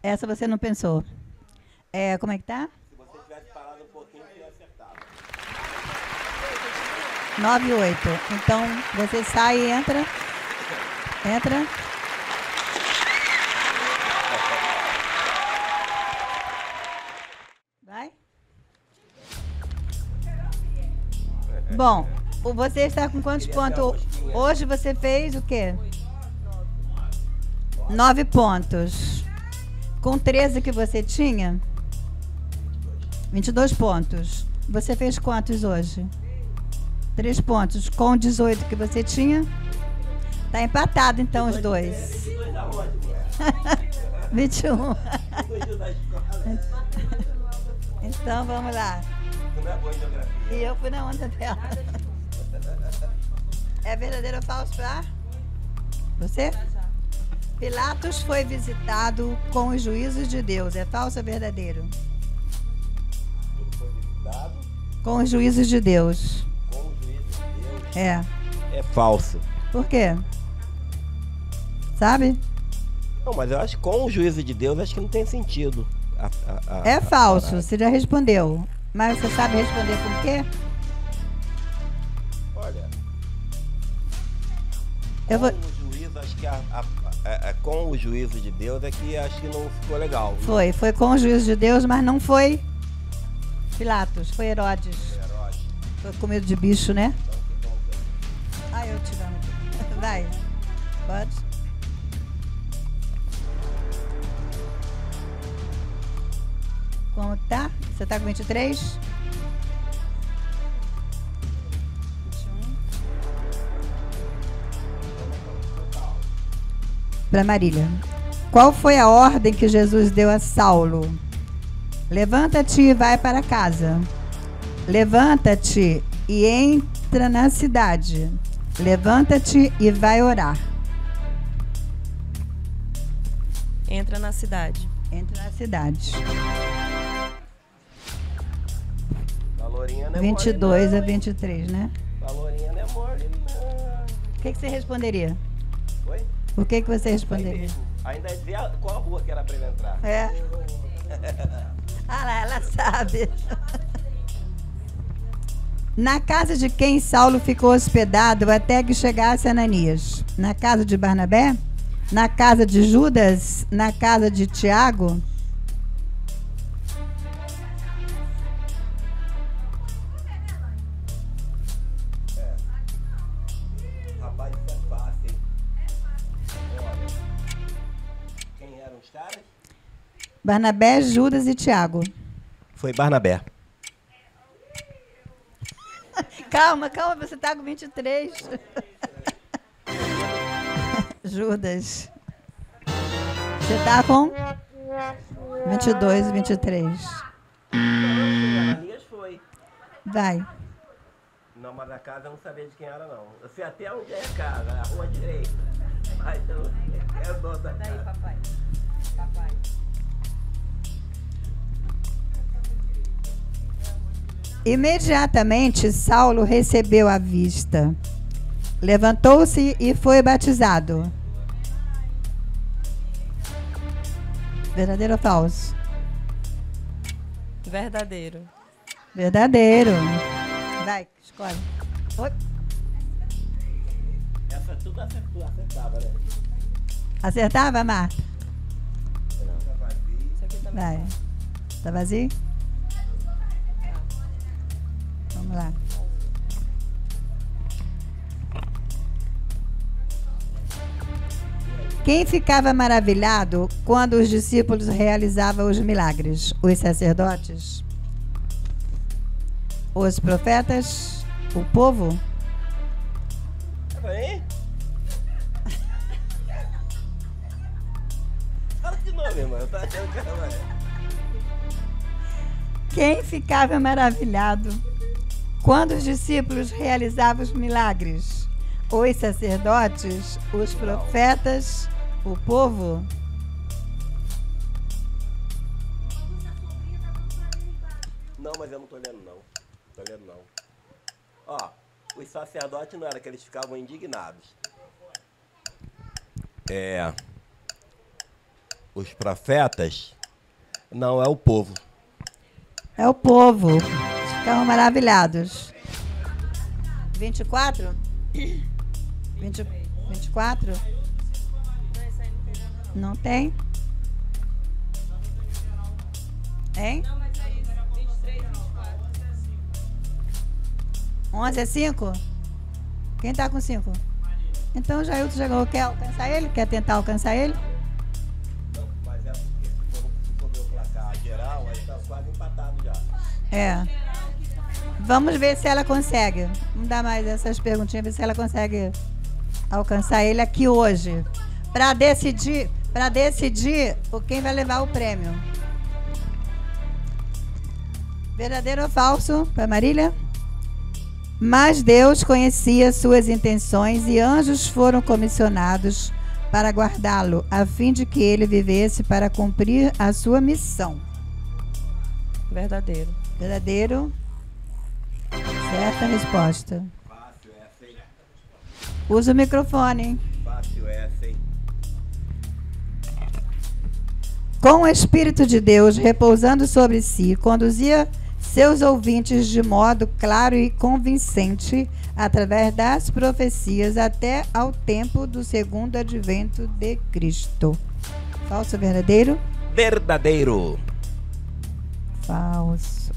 Essa você não pensou. Como é que tá? Se você tivesse parado um pouquinho, eu teria acertado. 9 e 8. Então, você sai e entra. Entra. Vai. Bom, você está com quantos pontos? Hoje você fez o quê? 9 pontos. Com 13 que você tinha? 22 pontos. Você fez quantos hoje? 3 pontos. Com 18 que você tinha? Tá empatado então os dois. 21. Então vamos lá. E eu fui na onda dela. É verdadeiro ou falso pra você? Pilatos foi visitado com os juízos de Deus. É falso ou verdadeiro? Ele foi visitado Com os juízos de Deus. com o juízo de Deus. É. É falso. Por quê? Sabe? Não, mas eu acho que com o juízo de Deus, acho que não tem sentido. É falso. Você já respondeu. Mas você sabe responder por quê? Olha, Eu vou... com o juízo, acho que com o juízo de Deus é que acho que não ficou legal. Foi com o juízo de Deus, mas não foi Pilatos, foi Herodes. Foi comido de bicho, né? Eu tirando aqui. Vai. Pode. Como tá? Você tá com 23? 21. Para Marília. Qual foi a ordem que Jesus deu a Saulo? Levanta-te e vai para casa. Levanta-te e entra na cidade. Levanta-te e vai orar. Entra na cidade. Entra na cidade. A Lourinha não é 22 mole, a não, 23, né? A Lourinha não é mole, não. O que você responderia? Oi? O que você Aí responderia? mesmo. Ainda dizia qual rua que era pra ele entrar. É. Ah lá, ela sabe. Na casa de quem Saulo ficou hospedado até que chegasse Ananias? Na casa de Barnabé? Na casa de Judas? Na casa de Tiago? Rapaz, isso é fácil, hein? Olha, quem eram os caras? Barnabé, Judas e Tiago. Foi Barnabé. Calma, você tá com 23. Judas. Você está com 22, 23. Ananias foi. Vai. Não, mas a casa eu não sabia de quem era, não. Eu sei até onde é a casa, a rua direita. Mas eu não sei quem é o dono da casa. Papai. Papai. Imediatamente, Saulo recebeu a vista. Levantou-se e foi batizado. Verdadeiro ou falso? Verdadeiro. Verdadeiro. Vai, escolhe. Oi. Essa tudo acertava, né? Acertava, Marta? Isso aqui também. Vai. Tá vazio? Vamos lá. Quem ficava maravilhado quando os discípulos realizavam os milagres? Os sacerdotes? Os profetas? O povo? Hein? Fala de novo, irmão. Eu tô achando que ela é. Quem ficava maravilhado quando os discípulos realizavam os milagres? Os sacerdotes? Os profetas? O povo? Não, mas eu não tô lendo, não. Tô lendo, não. Ó, os sacerdotes não era que eles ficavam indignados. Os profetas não é o povo. É o povo. Eles ficavam maravilhados. 24? 24? Não tem? Hein? 11 é 5? Quem tá com 5? Então o Jailton chegou. Quer alcançar ele? Quer tentar alcançar ele? Não, mas é porque se for ver o placar geral, aí tá quase empatado já. É. Vamos ver se ela consegue. Vamos dar mais essas perguntinhas, ver se ela consegue alcançar ele aqui hoje. Para decidir quem vai levar o prêmio. Verdadeiro ou falso para Marília? Mas Deus conhecia suas intenções e anjos foram comissionados para guardá-lo, a fim de que ele vivesse para cumprir a sua missão. Verdadeiro. Verdadeiro. Certa resposta. Fácil essa, hein? Usa o microfone, hein? Fácil essa, hein? Com o Espírito de Deus repousando sobre si, conduzia seus ouvintes de modo claro e convincente através das profecias até ao tempo do segundo advento de Cristo. Falso ou verdadeiro? Verdadeiro. Falso.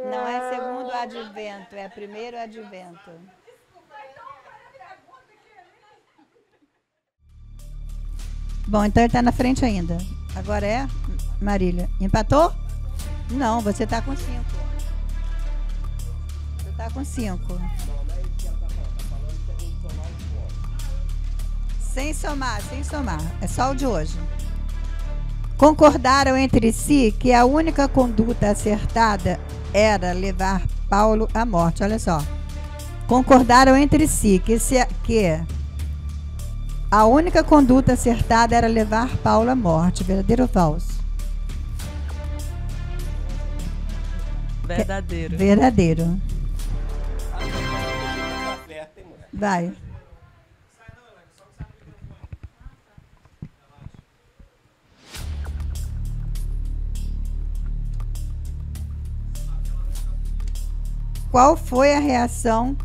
Não é segundo advento, é primeiro advento. Bom, então ele está na frente ainda. Agora é Marília. Empatou? Não, você está com 5. Você está com 5. Sem somar. É só o de hoje. Concordaram entre si que a única conduta acertada era levar Paulo à morte. Olha só. Concordaram entre si que a única conduta acertada era levar Paulo à morte. Verdadeiro ou falso? Verdadeiro. Verdadeiro. Vai. Qual foi a reação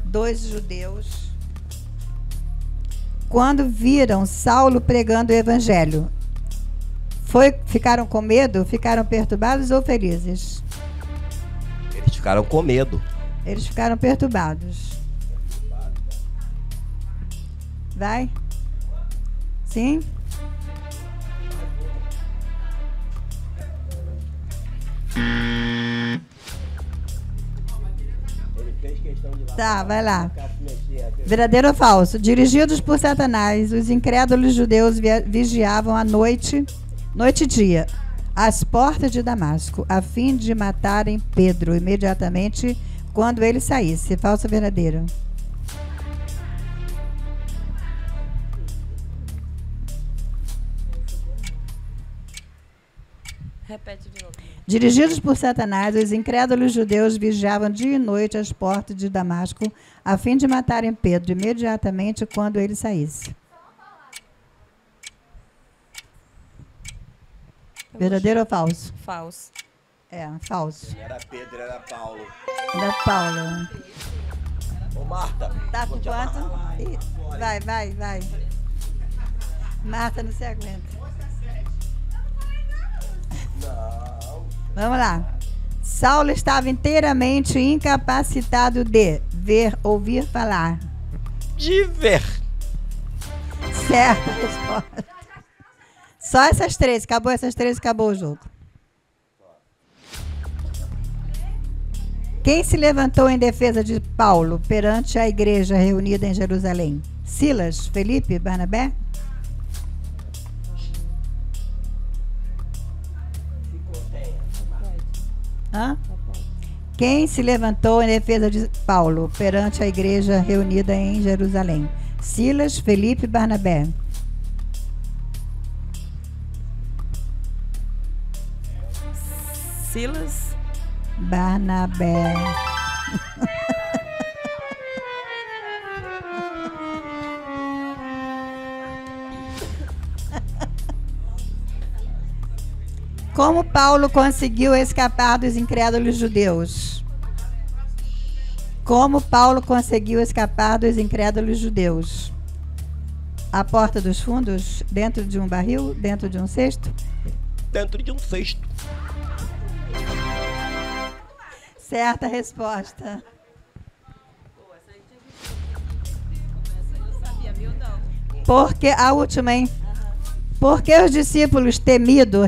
dos judeus quando viram Saulo pregando o evangelho? Ficaram com medo? Ficaram perturbados ou felizes? Eles ficaram com medo. Eles ficaram perturbados. Vai? Sim? Ele fez que questão de lá. Tá, vai lá. Pra cá se mexer. Verdadeiro ou falso? Dirigidos por Satanás, os incrédulos judeus vigiavam à noite e dia, às portas de Damasco, a fim de matarem Pedro imediatamente quando ele saísse. Falso ou verdadeiro? Repete de novo. Dirigidos por Satanás, os incrédulos judeus vigiavam dia e noite às portas de Damasco, a fim de matarem Pedro imediatamente quando ele saísse. Verdadeiro ou falso? Falso. É, falso. Não era Pedro, era Paulo. Da Paula. Ô, Marta. Tá vou com te quanto? amarrar lá Ih, fora. vai. Marta, não se aguenta. Não. Vamos lá. Saulo estava inteiramente incapacitado de ver, ouvir, falar. De ver. Certa resposta. Só essas três. Acabou essas três, acabou o jogo. Quem se levantou em defesa de Paulo perante a igreja reunida em Jerusalém? Silas, Felipe, Barnabé? Hã? Quem se levantou em defesa de Paulo perante a igreja reunida em Jerusalém? Silas, Felipe, Barnabé? Silas. Barnabé. Como Paulo conseguiu escapar dos incrédulos judeus? Como Paulo conseguiu escapar dos incrédulos judeus? À porta dos fundos? Dentro de um barril? Dentro de um cesto? Dentro de um cesto. Certa resposta. Porque a última, hein? Porque os discípulos temiam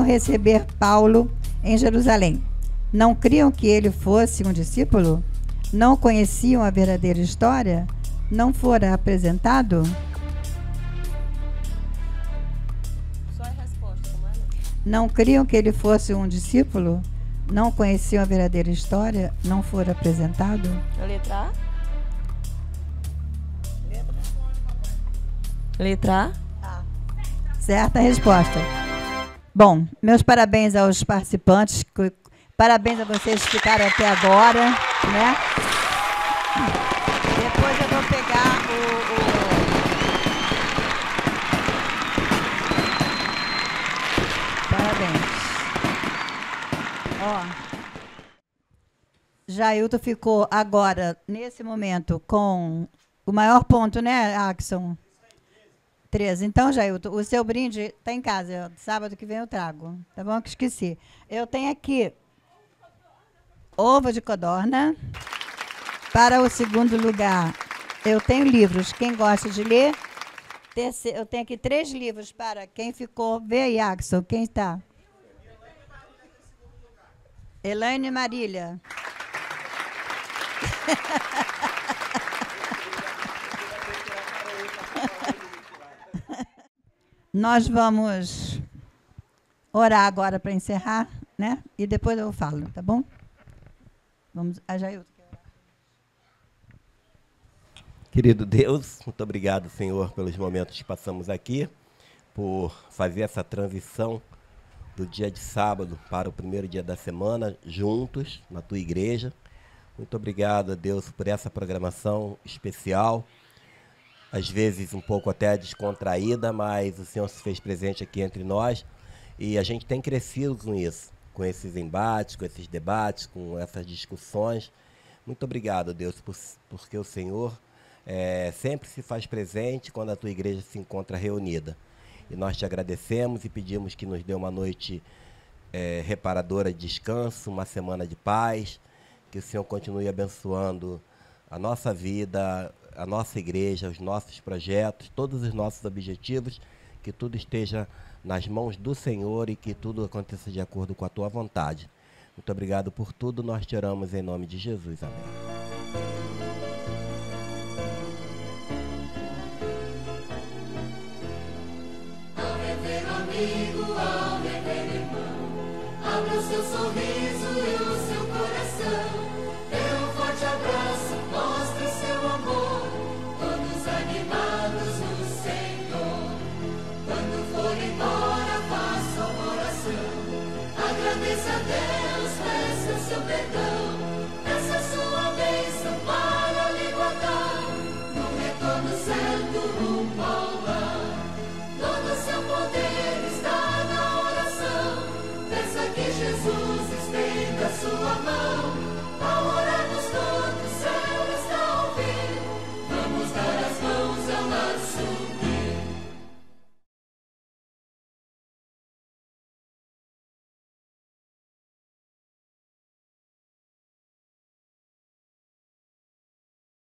receber Paulo em Jerusalém. Não criam que ele fosse um discípulo? Não conheciam a verdadeira história? Não fora apresentado? Só a resposta, como é? Não criam que ele fosse um discípulo? Não conheciam a verdadeira história? Não fora apresentado? A letra A? Letra A? Certa resposta. Bom, meus parabéns aos participantes. Parabéns a vocês que ficaram até agora, né? Depois eu vou pegar Parabéns. Ó. Jailton ficou agora, nesse momento, com o maior ponto, né, Axon? 13. Então, Jailton, o seu brinde está em casa. Sábado que vem eu trago. Tá bom? Que esqueci. Eu tenho aqui ovo de codorna. Para o segundo lugar, eu tenho livros. Quem gosta de ler? Eu tenho aqui 3 livros para quem ficou. Vê aí, Axel. Quem está? Elaine Marília. Nós vamos orar agora para encerrar, né? E depois eu falo, tá bom? Vamos, a Jailton. Querido Deus, muito obrigado, Senhor, pelos momentos que passamos aqui, por fazer essa transição do dia de sábado para o primeiro dia da semana, juntos, na tua igreja. Muito obrigado, Deus, por essa programação especial, às vezes um pouco até descontraída, mas o Senhor se fez presente aqui entre nós e a gente tem crescido com isso, com esses embates, com esses debates, com essas discussões. Muito obrigado, Deus, porque o Senhor sempre se faz presente quando a tua igreja se encontra reunida. E nós te agradecemos e pedimos que nos dê uma noite reparadora de descanso, uma semana de paz, que o Senhor continue abençoando a nossa vida, a nossa igreja, os nossos projetos, todos os nossos objetivos, que tudo esteja nas mãos do Senhor e que tudo aconteça de acordo com a tua vontade. Muito obrigado por tudo, nós te oramos em nome de Jesus. Amém. Ao rever amigo, ao rever irmão, abra o seu sorriso.